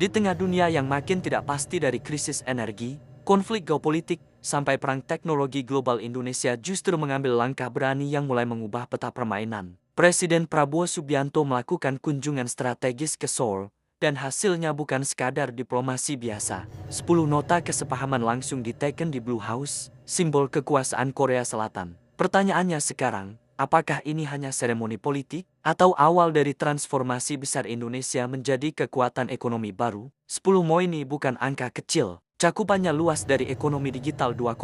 Di tengah dunia yang makin tidak pasti dari krisis energi, konflik geopolitik, sampai perang teknologi global, Indonesia justru mengambil langkah berani yang mulai mengubah peta permainan. Presiden Prabowo Subianto melakukan kunjungan strategis ke Seoul, dan hasilnya bukan sekadar diplomasi biasa. 10 nota kesepahaman langsung diteken di Blue House, simbol kekuasaan Korea Selatan. Pertanyaannya sekarang, apakah ini hanya seremoni politik, atau awal dari transformasi besar Indonesia menjadi kekuatan ekonomi baru? 10 mo ini bukan angka kecil. Cakupannya luas dari ekonomi digital 2.0,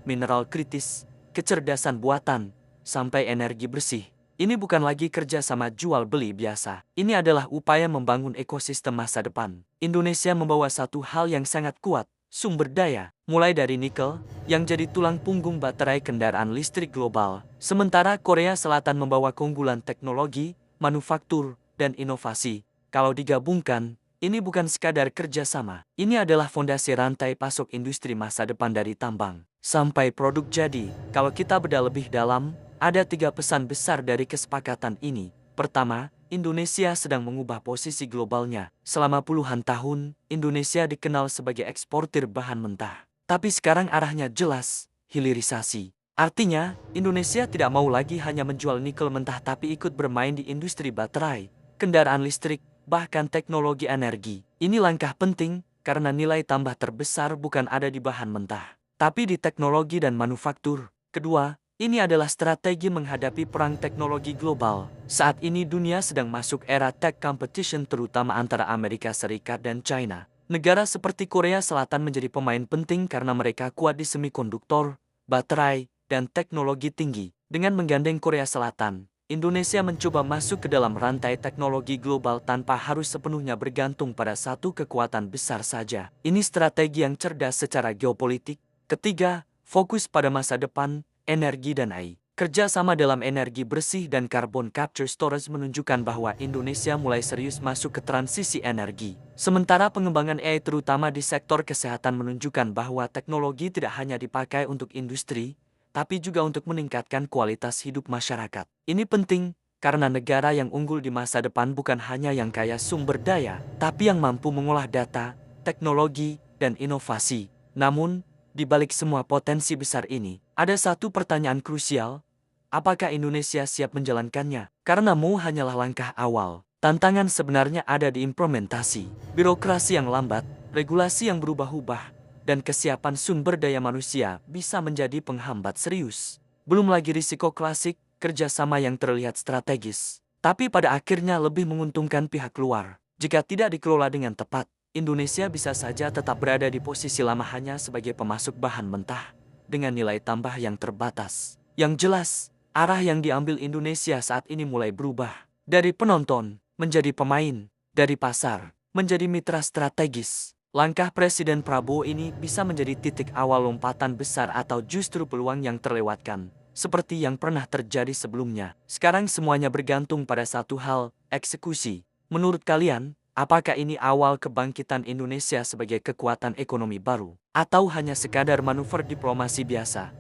mineral kritis, kecerdasan buatan, sampai energi bersih. Ini bukan lagi kerja sama jual beli biasa. Ini adalah upaya membangun ekosistem masa depan. Indonesia membawa satu hal yang sangat kuat, sumber daya, mulai dari nikel, yang jadi tulang punggung baterai kendaraan listrik global. Sementara Korea Selatan membawa keunggulan teknologi, manufaktur, dan inovasi. Kalau digabungkan, ini bukan sekadar kerjasama. Ini adalah fondasi rantai pasok industri masa depan dari tambang sampai produk jadi. Kalau kita bedah lebih dalam, ada 3 pesan besar dari kesepakatan ini. Pertama, Indonesia sedang mengubah posisi globalnya. Selama puluhan tahun, Indonesia dikenal sebagai eksportir bahan mentah. Tapi sekarang arahnya jelas, hilirisasi. Artinya, Indonesia tidak mau lagi hanya menjual nikel mentah tapi ikut bermain di industri baterai, kendaraan listrik, bahkan teknologi energi. Ini langkah penting karena nilai tambah terbesar bukan ada di bahan mentah, tapi di teknologi dan manufaktur. Kedua, ini adalah strategi menghadapi perang teknologi global. Saat ini dunia sedang masuk era tech competition terutama antara Amerika Serikat dan China. Negara seperti Korea Selatan menjadi pemain penting karena mereka kuat di semikonduktor, baterai, dan teknologi tinggi. Dengan menggandeng Korea Selatan, Indonesia mencoba masuk ke dalam rantai teknologi global tanpa harus sepenuhnya bergantung pada satu kekuatan besar saja. Ini strategi yang cerdas secara geopolitik. Ketiga, fokus pada masa depan, energi dan AI. Kerjasama dalam energi bersih dan carbon capture storage menunjukkan bahwa Indonesia mulai serius masuk ke transisi energi. Sementara pengembangan AI terutama di sektor kesehatan menunjukkan bahwa teknologi tidak hanya dipakai untuk industri, tapi juga untuk meningkatkan kualitas hidup masyarakat. Ini penting, karena negara yang unggul di masa depan bukan hanya yang kaya sumber daya, tapi yang mampu mengolah data, teknologi, dan inovasi. Namun, di balik semua potensi besar ini, ada satu pertanyaan krusial. Apakah Indonesia siap menjalankannya? Karena MOU hanyalah langkah awal. Tantangan sebenarnya ada di implementasi. Birokrasi yang lambat, regulasi yang berubah-ubah, dan kesiapan sumber daya manusia bisa menjadi penghambat serius. Belum lagi risiko klasik, kerjasama yang terlihat strategis, tapi pada akhirnya lebih menguntungkan pihak luar. Jika tidak dikelola dengan tepat, Indonesia bisa saja tetap berada di posisi lama hanya sebagai pemasok bahan mentah, dengan nilai tambah yang terbatas. Yang jelas, arah yang diambil Indonesia saat ini mulai berubah. Dari penonton, menjadi pemain. Dari pasar, menjadi mitra strategis. Langkah Presiden Prabowo ini bisa menjadi titik awal lompatan besar atau justru peluang yang terlewatkan, seperti yang pernah terjadi sebelumnya. Sekarang semuanya bergantung pada satu hal, eksekusi. Menurut kalian, apakah ini awal kebangkitan Indonesia sebagai kekuatan ekonomi baru, atau hanya sekadar manuver diplomasi biasa?